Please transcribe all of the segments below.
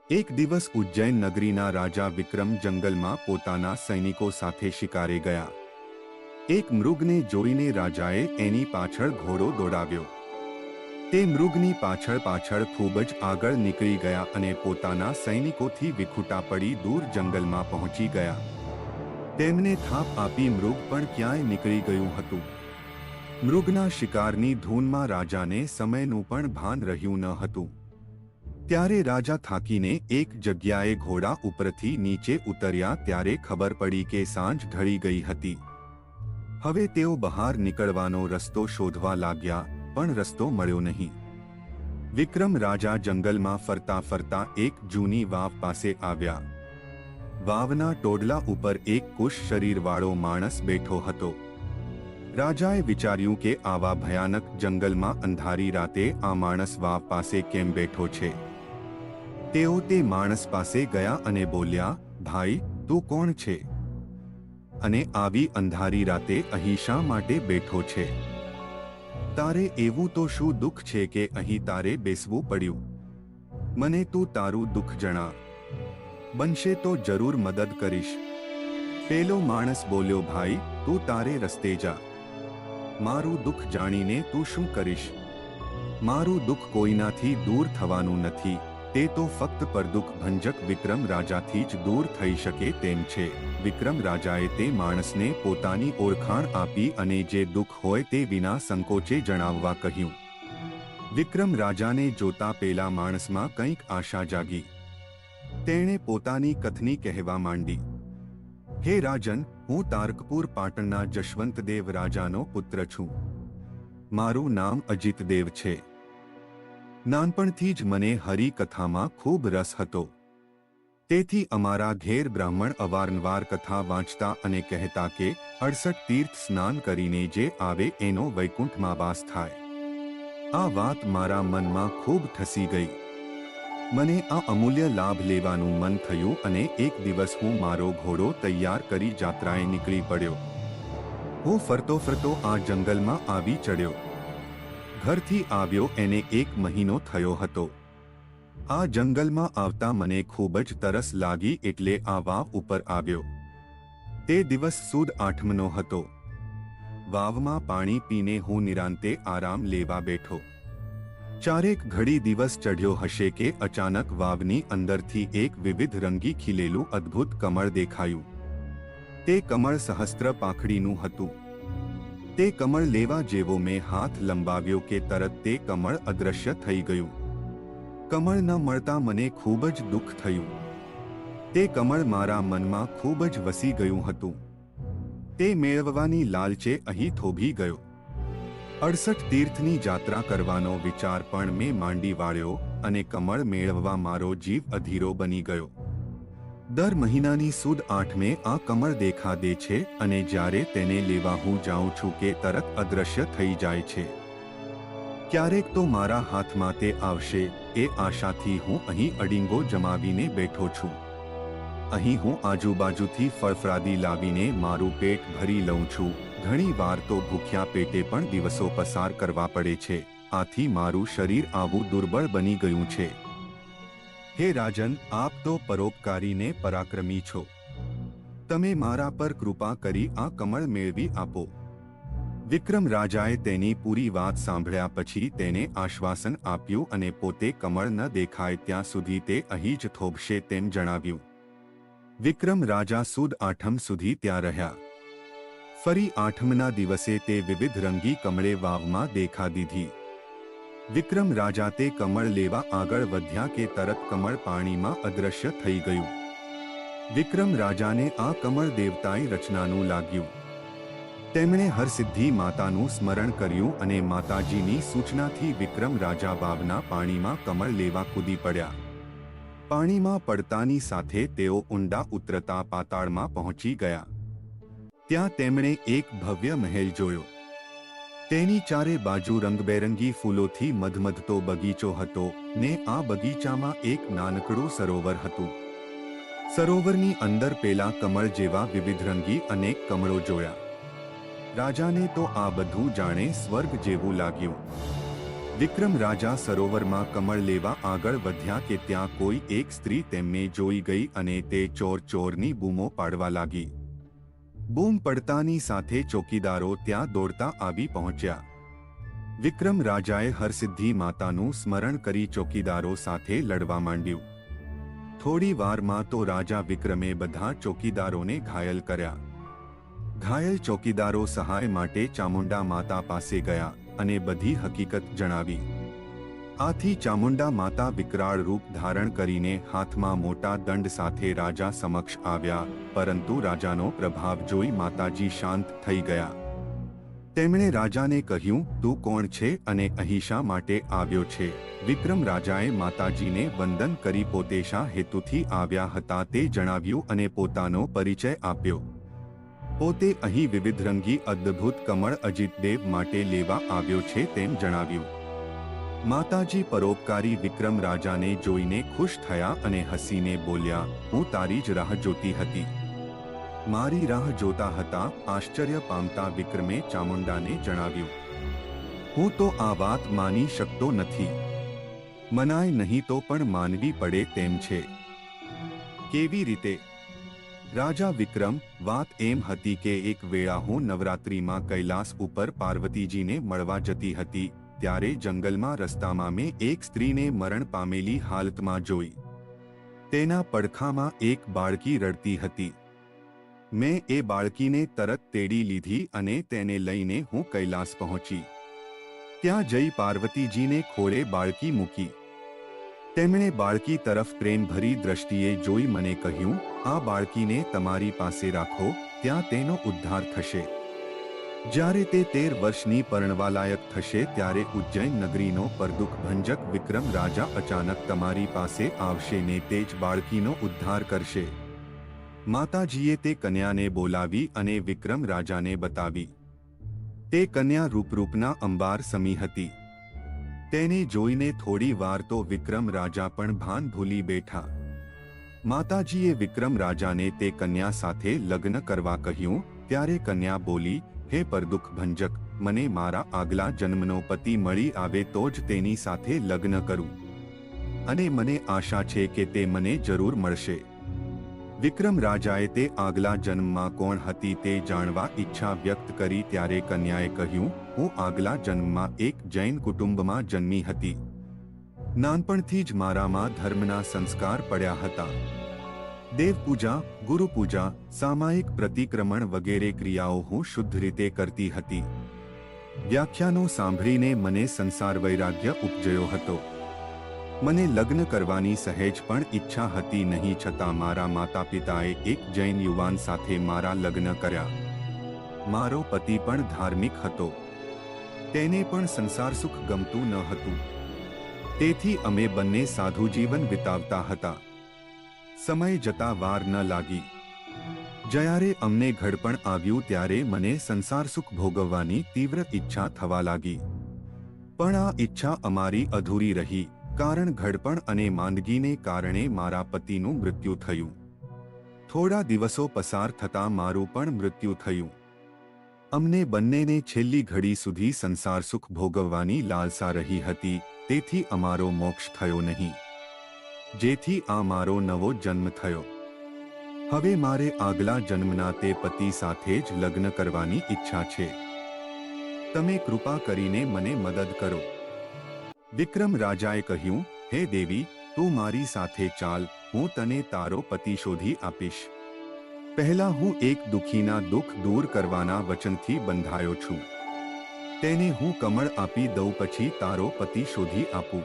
એક દિવસ ઉજ્જૈન નગરીના રાજા વિક્રમ જંગલમાં પોતાના સૈનિકો સાથે શિકારે ગયા। એક મૃગને જોઈને રાજાએ એની પાછળ ઘોડો દોડાવ્યો। તે મૃગની પાછળ પાછળ ખૂબ જ આગળ નીકળી ગયા અને પોતાના સૈનિકોથી વિખૂટા પડી દૂર જંગલમાં પહોંચી ગયા। તેમને થાપ આપી મૃગ પણ ક્યાંય નીકળી ગયું હતું। મૃગના શિકારની ધૂનમાં રાજાને સમયનું પણ ભાન રહ્યું ન હતું। ત્યારે રાજા થાકીને એક જગ્યાએ ઘોડા ઉપરથી નીચે ઉતર્યા ત્યારે ખબર પડી કે સાંજ ઢળી ગઈ હતી। હવે તેઓ બહાર નીકળવાનો રસ્તો શોધવા લાગ્યા, પણ રસ્તો મળ્યો નહીં। વિક્રમ રાજા જંગલમાં ફરતા ફરતા એક જૂની વાવ પાસે આવ્યા। વાવના ટોડલા ઉપર એક કુશ શરીરવાળો માણસ બેઠો હતો। રાજાએ વિચાર્યું કે આવા ભયાનક જંગલમાં અંધારી રાતે આ માણસ વાવ પાસે કેમ બેઠો છે। તેઓ તે માણસ પાસે ગયા અને બોલ્યા, ભાઈ, તું કોણ છે અને આવી અંધારી રાતે અહીં શા માટે બેઠો છે? તારે એવું તો શું દુઃખ છે કે અહીં તારે બેસવું પડ્યું? મને તું તારું દુઃખ જણા, બનશે તો જરૂર મદદ કરીશ। પેલો માણસ બોલ્યો, ભાઈ, તું તારે રસ્તે જા, મારું દુઃખ જાણીને તું શું કરીશ? મારું દુઃખ કોઈનાથી દૂર થવાનું નથી, તે તો ફક્ત પરદુઃખ ભંજક વિક્રમ રાજાથી જ દૂર થઈ શકે તેમ છે। વિક્રમ રાજાએ તે માણસને પોતાની ઓળખાણ આપી અને જે દુઃખ હોય તે વિના સંકોચે જણાવવા કહ્યું। વિક્રમ રાજાને જોતા પેલા માણસમાં કંઈક આશા જાગી। તેણે પોતાની કથની કહેવા માંડી। હે રાજન, હું તારકપુર પાટણના જશવંતદેવ રાજાનો પુત્ર છું। મારું નામ અજિતદેવ છે। નાનપણથી જ મને હરિકથામાં ખૂબ રસ હતો, તેથી અમારા ઘેર બ્રાહ્મણ અવારનવાર કથા વાંચતા અને કહેતા કે 68 તીર્થ સ્નાન કરીને જે આવે એનો વૈકુંઠમાં વાસ થાય। આ વાત મારા મનમાં ખૂબ ઠસી ગઈ। મને આ અમૂલ્ય લાભ લેવાનું મન થયું અને એક દિવસ હું મારો ઘોડો તૈયાર કરી જાત્રાએ નીકળી પડ્યો। હું ફરતો ફરતો આ જંગલમાં આવી ચડ્યો। ઘરથી આવ્યો એને 1 મહિનો થયો હતો। આ જંગલમાં આવતા મને ખૂબ જ તરસ લાગી એટલે આ વાવ ઉપર આવ્યો। તે દિવસ સુદ આઠમનો હતો। વાવમાં પાણી પીને હું નિરાંતે આરામ લેવા બેઠો। ચારેક ઘડી દિવસ ચઢ્યો હશે કે અચાનક વાવની અંદરથી એક વિવિધ રંગી ખીલેલું અદ્ભુત કમળ દેખાયું। તે કમળ સહસ્ત્ર પાંખડીનું હતું। તે કમળ લેવા જેવો મેં હાથ લંબાવ્યો કે તરત તે કમળ અદૃશ્ય થઈ ગયું। કમળ ન મળતા મને ખૂબ જ દુઃખ થયું। તે કમળ મારા મનમાં ખૂબ જ વસી ગયું હતું। તે મેળવવાની લાલચે અહીં થોભી ગયો। 68 તીર્થની જાત્રા કરવાનો વિચાર પણ મેં માંડી વાળ્યો અને કમળ મેળવવા મારો જીવ અધીરો બની ગયો। દર મહિનાની સુદ આઠમે આ કમળ દેખા દે છે અને જ્યારે તેને લેવા હું જાઉં છું કે તરત અદૃશ્ય થઈ જાય છે। ક્યારેક તો મારા હાથમાં તે આવશે એ આશાથી હું અહીં અડીંગો જમાવીને બેઠો છું। અહીં હું આજુબાજુથી ફળફળાદી લાવીને મારું પેટ ભરી લઉં છું। ઘણી વાર તો ભૂખ્યા પેટે પણ દિવસો પસાર કરવા પડે છે। આથી મારું શરીર આવું દુર્બળ બની ગયું છે। હે રાજન, આપ તો પરોપકારી ને પરાક્રમી છો। તમે મારા પર કૃપા કરી આ કમળ મેળવી આપો। વિક્રમ રાજાએ તેની પૂરી વાત સાંભળ્યા પછી તેને આશ્વાસન આપ્યું અને પોતે કમળ ન દેખાય ત્યાં સુધી તે અહીં જ થોભશે તેમ જણાવ્યું। વિક્રમ રાજા સુદ આઠમ સુધી ત્યાં રહ્યા। ફરી આઠમના દિવસે તે વિવિધ રંગી કમળે વાવમાં દેખા દીધી। વિક્રમ રાજા તે કમળ લેવા આગળ વધ્યા કે તરત કમળ પાણીમાં અદૃશ્ય થઈ ગયું। વિક્રમ રાજાને આ કમળ દેવતાઈ રચનાનું લાગ્યું। તેમણે હરસિદ્ધિ માતાનું સ્મરણ કર્યું અને માતાજીની સૂચનાથી વિક્રમ રાજા વાવના પાણીમાં કમળ લેવા કૂદી પડ્યા। પાણીમાં પડતાની સાથે તેઓ ઊંડા ઉતરતા પાતાળમાં પહોંચી ગયા। ત્યાં તેમણે એક ભવ્ય મહેલ જોયો। તેની ચારે બાજુ રંગબેરંગી ફૂલોથી મધમધતો બગીચો હતો ને આ બગીચામાં એક નાનકડું સરોવર હતું। સરોવરની અંદર પેલા કમળ જેવા વિવિધ રંગી અનેક કમળો જોયા। રાજાને તો આ બધું જાણે સ્વર્ગ જેવું લાગ્યું। વિક્રમ રાજા સરોવરમાં કમળ લેવા આગળ વધ્યા કે ત્યાં કોઈ એક સ્ત્રી તેમને જોઈ ગઈ અને તે ચોર ચોરની બૂમો પાડવા લાગી. બૂમ પડતાની સાથે ચોકીદારો ત્યાં દોડતા આવી પહોંચ્યા. વિક્રમ રાજાએ હરસિદ્ધિ માતાનું સ્મરણ કરી ચોકીદારો સાથે લડવા માંડ્યું. થોડી વારમાં તો રાજા વિક્રમે બધા ચોકીદારોને ઘાયલ કર્યા. ઘાયલ ચોકીદારો સહાય માટે ચામુંડા માતા પાસે ગયા અને બધી હકીકત જણાવી. આથી ચામુંડા માતા વિકરાળ રૂપ ધારણ કરીને હાથમાં મોટા દંડ સાથે રાજા સમક્ષ આવ્યા, પરંતુ રાજાનો પ્રભાવ જોઈ માતાજી શાંત થઈ ગયા. તેમણે રાજાને કહ્યું, તું કોણ છે અને અહીં શા માટે આવ્યો છે? વિક્રમ રાજાએ માતાજીને વંદન કરી પોતે શા હેતુથી આવ્યા હતા તે જણાવ્યું અને પોતાનો પરિચય આપ્યો. પોતે અહીં વિવિધરંગી અદ્ભુત કમળ અજીતદેવ માટે લેવા આવ્યો છે તેમ જણાવ્યું. માતાજી પરોપકારી વિક્રમ રાજાને જોઈને ખુશ થયા અને હસીને બોલ્યા, હું તારી જ રાહ જોતી હતી. મારી રાહ જોતા હતા? આશ્ચર્ય પામતા વિક્રમે ચામુંડાને જણાવ્યું, હું તો આ વાત માની શકતો નથી. મનાય નહીં તો પણ માનવી પડે તેમ છે. કેવી રીતે? રાજા વિક્રમ, વાત એમ હતી કે એક વેળા હું નવરાત્રિમાં કૈલાસ ઉપર પાર્વતીજીને મળવા જતી હતી, ત્યારે જંગલમાં રસ્તામાં મેં એક સ્ત્રીને મરણ પામેલી હાલતમાં જોઈ. તેના પડખામાં એક બાળકી રડતી હતી. મેં એ બાળકીને તરત તેડી લીધી અને તેને લઈને હું કૈલાસ પહોંચી. ત્યાં જઈ પાર્વતીજીને ખોળે બાળકી મૂકી. તેમણે બાળકી તરફ પ્રેમભરી દ્રષ્ટિએ જોઈ મને કહ્યું, આ બાળકીને તમારી પાસે રાખો, ત્યાં તેનો ઉદ્ધાર થશે. જ્યારે તે 13 વર્ષની પરણવાલાયક થશે ત્યારે ઉજ્જૈન નગરીનો પરદુખ ભંજક વિક્રમ રાજા અચાનક તમારી પાસે આવશે ને તે જ બાળકીનો ઉદ્ધાર કરશે. માતાજીએ તે કન્યાને બોલાવી અને વિક્રમ રાજાને બતાવી. તે કન્યા રૂપરૂપના અંબાર સમી હતી. તેને જોઈને થોડી વાર તો વિક્રમ રાજા પણ ભાન ભૂલી બેઠા. માતાજીએ વિક્રમ રાજાને તે કન્યા સાથે લગ્ન કરવા કહ્યું. ત્યારે કન્યા બોલી, હે પરદુખ ભંજક, મને મારા આગલા જન્મનો પતિ મળી આવે તો જ તેની સાથે લગ્ન કરું, અને મને આશા છે કે તે મને જરૂર મળશે. વિક્રમ રાજાએ તે આગલા જન્મમાં કોણ હતી તે જાણવા ઈચ્છા વ્યક્ત કરી. ત્યારે કન્યાએ કહ્યું, હું આગલા જન્મમાં એક જૈન કુટુંબમાં જન્મી હતી. નાનપણથી જ મારામાં ધર્મના સંસ્કાર પડ્યા હતા. દેવપૂજા, ગુરુપૂજા, સામાયિક પ્રતિક્રમણ વગેરે ક્રિયાઓ હું શુદ્ધ રીતે કરતી હતી. વ્યાખ્યાનો સાંભળીને મને સંસાર વૈરાગ્ય ઉપજયો હતો. મને લગ્ન કરવાની સહેજ પણ ઈચ્છા હતી નહીં, છતાં મારા માતા પિતાએ એક જૈન યુવાન સાથે મારા લગ્ન કર્યા. મારો પતિ પણ ધાર્મિક હતો. તેને પણ સંસાર સુખ ગમતું ન હતું. તેથી અમે બંને સાધુ જીવન વિતાવતા હતા. સમય જતા વાર ન લાગી. જ્યારે અમને ઘડપણ આવ્યું ત્યારે મને સંસાર સુખ ભોગવવાની તીવ્ર ઈચ્છા થવા લાગી. પણ આ ઈચ્છા અમારી અધૂરી રહી, કારણ ઘડપણ અને માંદગીને કારણે મારા પતિનું મૃત્યુ થયું. થોડા દિવસો પસાર થતાં મારું પણ મૃત્યુ થયું. અમને બંનેને છેલ્લી ઘડી સુધી સંસાર સુખ ભોગવવાની લાલસા રહી હતી, તેથી અમારો મોક્ષ થયો નહીં. જેથી આ મારો નવો જન્મ થયો. હવે મારે આગલા જન્મના તે પતિ સાથે જ લગ્ન કરવાની ઈચ્છા છે. તમે કૃપા કરીને મને મદદ કરો. વિક્રમ રાજાએ કહ્યું, હે દેવી, તું મારી સાથે ચાલ, હું તને તારો પતિ શોધી આપીશ. પહેલા હું એક દુઃખીના દુઃખ દૂર કરવાના વચનથી બંધાયો છું. તેને હું કમળ આપી દઉં, પછી તારો પતિ શોધી આપું.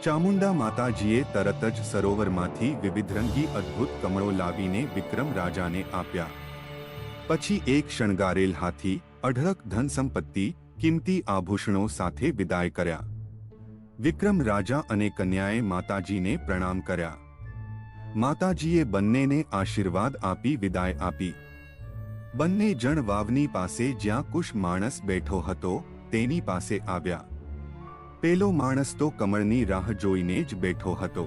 ચામુંડા માતાજીએ તરત જ સરોવરમાંથી વિવિધરંગી અદ્ભુત કમળો લાવીને વિક્રમ રાજાને આપ્યા. પછી એક શણગારેલ હાથી, અઢળક ધન સંપત્તિ, કિંમતી આભૂષણો સાથે વિદાય કર્યા. વિક્રમ રાજા અને કન્યાએ માતાજીને પ્રણામ કર્યા. માતાજીએ બંનેને આશીર્વાદ આપી વિદાય આપી. બંને જણ વાવની પાસે જ્યાં કુશ માણસ બેઠો હતો તેની પાસે આવ્યા. પેલો માણસ તો કમળની રાહ જોઈને જ બેઠો હતો.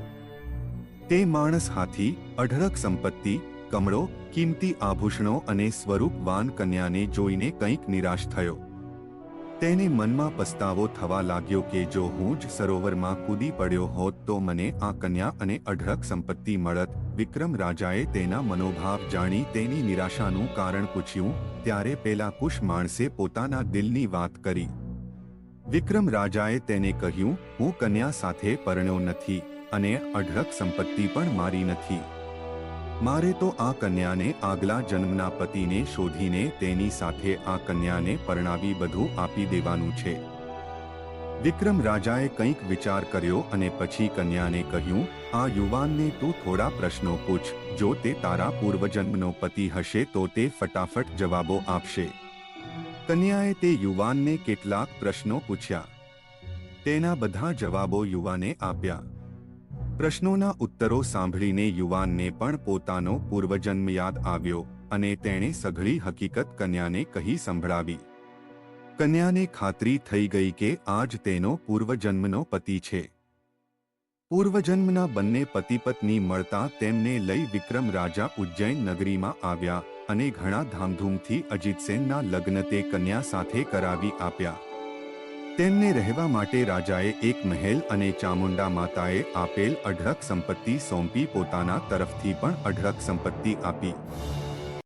તે માણસ હાથી, અઢળક સંપત્તિ, કમળો, કિંમતી આભૂષણો અને સ્વરૂપવાન કન્યાને જોઈને કંઈક નિરાશ થયો. તેને મનમાં પસ્તાવો થવા લાગ્યો કે જો હું જ સરોવરમાં કૂદી પડ્યો હોત તો મને આ કન્યા અને અઢળક સંપત્તિ મળત. વિક્રમ રાજાએ તેના મનોભાવ જાણી તેની નિરાશાનું કારણ પૂછ્યું. ત્યારે પેલા કુશ માણસે પોતાના દિલની વાત કરી. વિક્રમ રાજાએ તેને કહ્યું, હું કન્યા સાથે પરણ્યો નથી અને અઢળક સંપત્તિ પણ મારી નથી. મારે તો આ કન્યાને આગલા જન્મના પતિને શોધીને તેની સાથે આ કન્યાને પરણાવી બધું આપી દેવાનું છે. વિક્રમ રાજાએ કંઈક વિચાર કર્યો અને પછી કન્યાને કહ્યું, આ યુવાનને તું થોડા પ્રશ્નો પૂછ. જો તે તારા પૂર્વજન્મનો પતિ હશે તો તે ફટાફટ જવાબો આપશે. કન્યાએ તે યુવાનને કેટલાક પ્રશ્નો પૂછ્યા. તેના બધા જવાબો યુવાને આપ્યા. પ્રશ્નોના ઉત્તરો સાંભળીને યુવાનને પણ પોતાનો પૂર્વજન્મ યાદ આવ્યો અને તેણે સઘળી હકીકત કન્યાને કહી સંભળાવી. કન્યાને ખાતરી થઈ ગઈ કે આ જ તેનો પૂર્વજન્મનો પતિ છે. પૂર્વજન્મના બંને પતિ પત્ની મળતા તેમને લઈ વિક્રમ રાજા ઉજ્જૈન નગરીમાં આવ્યા અને ઘણા ધામધૂમથી અજીતસેનના લગ્ન તે કન્યા સાથે કરાવી આપ્યા. તેમને રહેવા માટે રાજાએ એક મહેલ અને ચામુંડા માતાએ આપેલ અઢળક સંપત્તિ સોંપી પોતાના તરફથી પણ અઢળક સંપત્તિ આપી.